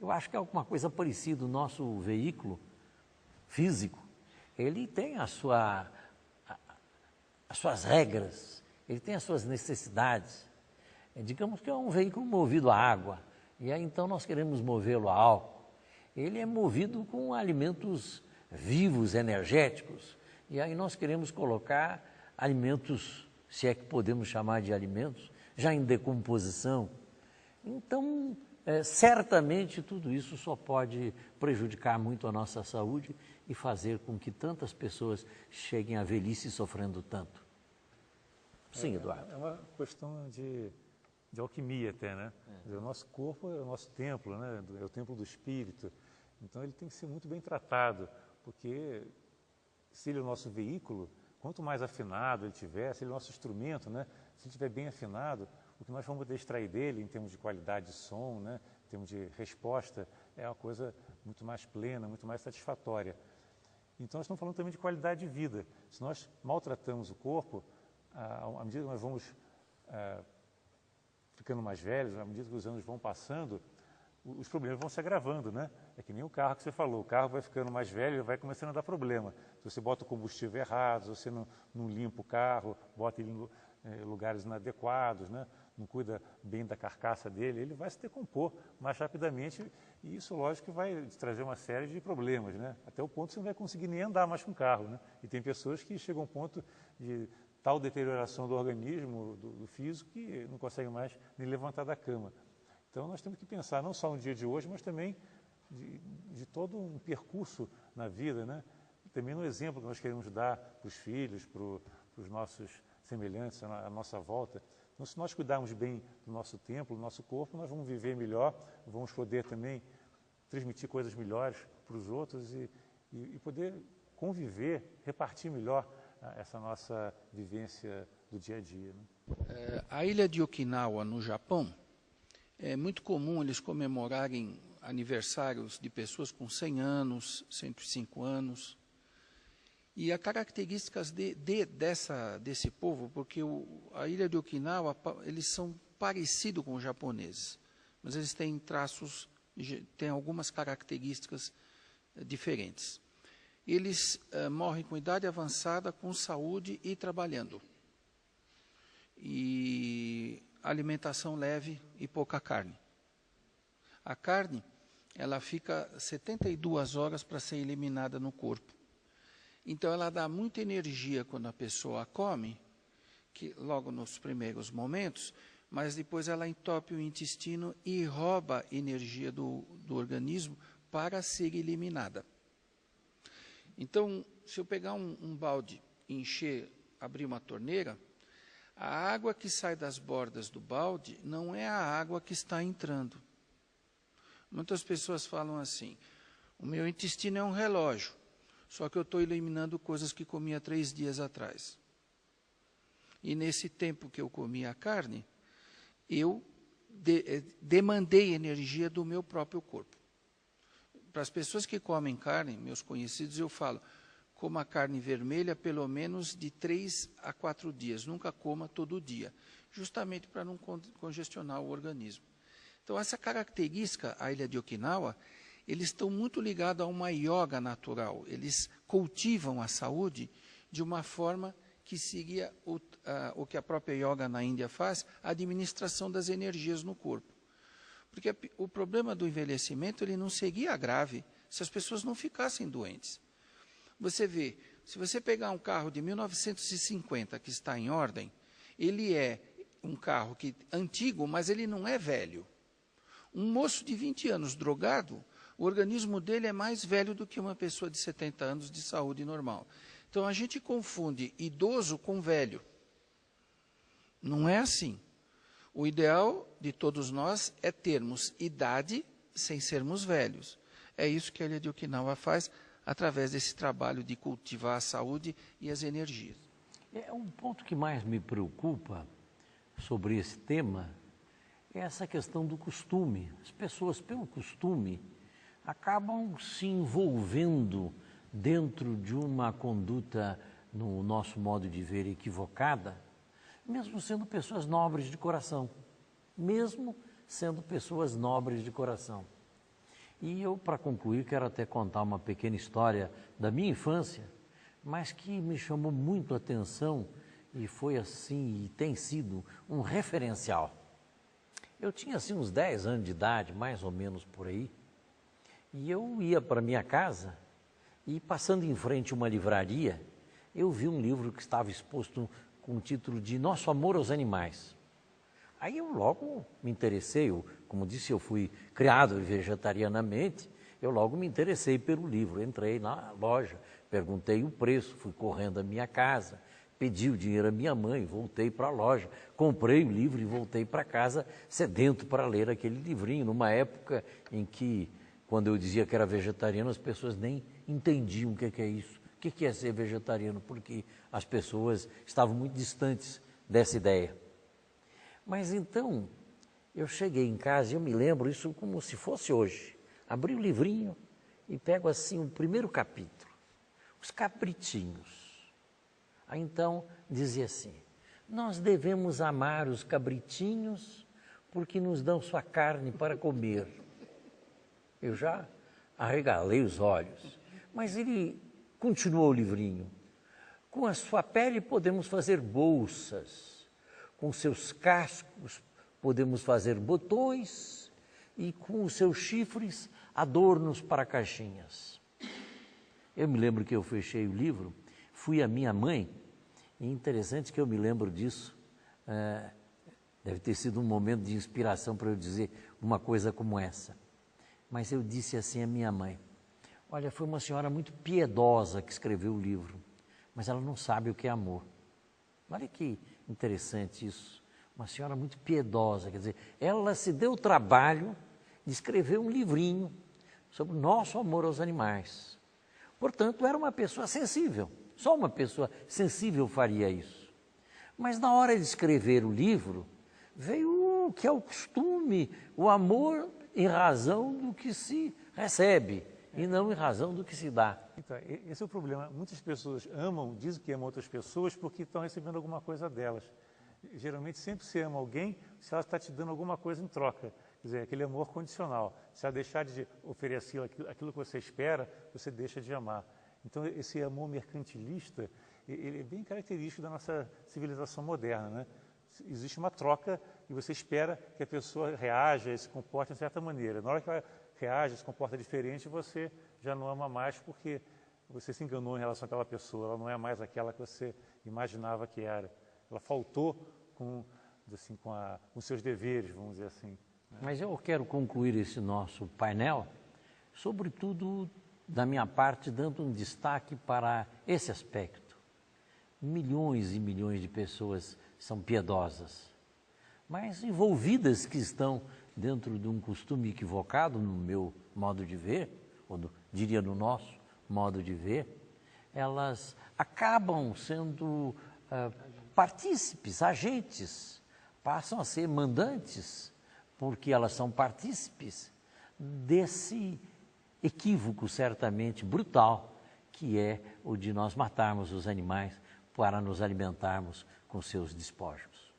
Eu acho que é alguma coisa parecida. O nosso veículo físico, ele tem as suas regras, ele tem as suas necessidades. Digamos que é um veículo movido a água, e aí então nós queremos movê-lo a álcool. Ele é movido com alimentos vivos, energéticos, e aí nós queremos colocar alimentos, se é que podemos chamar de alimentos, já em decomposição. Então, certamente tudo isso só pode prejudicar muito a nossa saúde e fazer com que tantas pessoas cheguem à velhice sofrendo tanto. Sim, Eduardo. É uma questão de alquimia até, né? O nosso corpo é o nosso templo, né? É o templo do espírito. Então ele tem que ser muito bem tratado, porque se ele é o nosso veículo, quanto mais afinado ele tiver, se ele é o nosso instrumento, né? Se ele estiver bem afinado, o que nós vamos poder extrair dele em termos de qualidade de som, né? Em termos de resposta, é uma coisa muito mais plena, muito mais satisfatória. Então nós estamos falando também de qualidade de vida. Se nós maltratamos o corpo, à medida que nós vamos ficando mais velhos, à medida que os anos vão passando, os problemas vão se agravando, né? É que nem o carro que você falou, o carro vai ficando mais velho e vai começando a dar problema. Se você bota o combustível errado, se você não limpa o carro, bota ele em lugares inadequados, né? Não cuida bem da carcaça dele, ele vai se decompor mais rapidamente e isso, lógico, que vai trazer uma série de problemas, né? Até o ponto que você não vai conseguir nem andar mais com o carro, né? E tem pessoas que chegam ao ponto de tal deterioração do organismo, do físico, que não conseguem mais nem levantar da cama. Então nós temos que pensar não só no dia de hoje, mas também de todo um percurso na vida, né? Também no exemplo que nós queremos dar para os filhos, para os nossos semelhantes, à nossa volta. Então, se nós cuidarmos bem do nosso templo, do nosso corpo, nós vamos viver melhor, vamos poder também transmitir coisas melhores para os outros e poder conviver, repartir melhor essa nossa vivência do dia a dia, né? A ilha de Okinawa, no Japão, é muito comum eles comemorarem aniversários de pessoas com 100 anos, 105 anos. E as características desse povo, porque a ilha de Okinawa, eles são parecidos com os japoneses, mas eles têm têm algumas características diferentes. Eles morrem com idade avançada, com saúde e trabalhando. E alimentação leve e pouca carne. A carne, ela fica 72 horas para ser eliminada no corpo. Então, ela dá muita energia quando a pessoa come, que logo nos primeiros momentos, mas depois ela entope o intestino e rouba energia do organismo para ser eliminada. Então, se eu pegar um balde e abrir uma torneira, a água que sai das bordas do balde não é a água que está entrando. Muitas pessoas falam assim, o meu intestino é um relógio, só que eu estou eliminando coisas que comi há 3 dias atrás. E nesse tempo que eu comi a carne, eu demandei energia do meu próprio corpo. Para as pessoas que comem carne, meus conhecidos, eu falo, coma carne vermelha pelo menos de 3 a 4 dias, nunca coma todo dia, justamente para não congestionar o organismo. Então, essa característica, a ilha de Okinawa, eles estão muito ligados a uma yoga natural. Eles cultivam a saúde de uma forma que seguia o que a própria yoga na Índia faz, a administração das energias no corpo. Porque o problema do envelhecimento ele não seria grave se as pessoas não ficassem doentes. Você vê, se você pegar um carro de 1950 que está em ordem, ele é um carro antigo, mas ele não é velho. Um moço de 20 anos drogado, o organismo dele é mais velho do que uma pessoa de 70 anos de saúde normal. Então, a gente confunde idoso com velho. Não é assim. O ideal de todos nós é termos idade sem sermos velhos. É isso que a ilha de Okinawa faz através desse trabalho de cultivar a saúde e as energias. Um ponto que mais me preocupa sobre esse tema é essa questão do costume. As pessoas, pelo costume, acabam se envolvendo dentro de uma conduta, no nosso modo de ver, equivocada, mesmo sendo pessoas nobres de coração. Mesmo sendo pessoas nobres de coração. E eu, para concluir, quero até contar uma pequena história da minha infância, mas que me chamou muito a atenção e foi assim, e tem sido um referencial. Eu tinha assim uns 10 anos de idade, mais ou menos por aí, e eu ia para minha casa e passando em frente a uma livraria, eu vi um livro que estava exposto com o título de Nosso Amor aos Animais. Aí eu logo me interessei, como disse, eu fui criado vegetarianamente, eu logo me interessei pelo livro. Entrei na loja, perguntei o preço, fui correndo à minha casa, pedi o dinheiro à minha mãe, voltei para a loja, comprei o livro e voltei para casa sedento para ler aquele livrinho, numa época em que, quando eu dizia que era vegetariano, as pessoas nem entendiam o que é isso, o que é ser vegetariano, porque as pessoas estavam muito distantes dessa ideia. Mas então, eu cheguei em casa e eu me lembro isso como se fosse hoje. Abri o livrinho e pego assim o primeiro capítulo, os cabritinhos. Aí então dizia assim, nós devemos amar os cabritinhos porque nos dão sua carne para comer. Eu já arregalei os olhos, mas ele continuou o livrinho. Com a sua pele podemos fazer bolsas. Com seus cascos podemos fazer botões e com os seus chifres adornos para caixinhas. Eu me lembro que eu fechei o livro, fui à minha mãe, e interessante que eu me lembro disso, deve ter sido um momento de inspiração para eu dizer uma coisa como essa. Mas eu disse assim à minha mãe, olha, foi uma senhora muito piedosa que escreveu o livro, mas ela não sabe o que é amor. Olha que interessante isso, uma senhora muito piedosa, quer dizer, ela se deu o trabalho de escrever um livrinho sobre o nosso amor aos animais. Portanto, era uma pessoa sensível, só uma pessoa sensível faria isso. Mas na hora de escrever o livro, veio o que é o costume, o amor em razão do que se recebe e não em razão do que se dá. Então, esse é o problema. Muitas pessoas amam, dizem que amam outras pessoas porque estão recebendo alguma coisa delas. Geralmente, sempre se ama alguém se ela está te dando alguma coisa em troca. Quer dizer, aquele amor condicional. Se ela deixar de oferecer aquilo que você espera, você deixa de amar. Então, esse amor mercantilista, ele é bem característico da nossa civilização moderna, né? Existe uma troca e você espera que a pessoa reaja, se comporte de certa maneira. Na hora que ela reage, se comporta diferente, você já não ama mais porque você se enganou em relação àquela pessoa, ela não é mais aquela que você imaginava que era. Ela faltou com seus deveres, vamos dizer assim. Né? Mas eu quero concluir esse nosso painel, sobretudo da minha parte, dando um destaque para esse aspecto. Milhões e milhões de pessoas são piedosas, mas envolvidas que estão dentro de um costume equivocado, no meu modo de ver, ou diria no nosso modo de ver, elas acabam sendo partícipes, agentes, passam a ser mandantes, porque elas são partícipes desse equívoco certamente brutal, que é o de nós matarmos os animais para nos alimentarmos com seus despojos.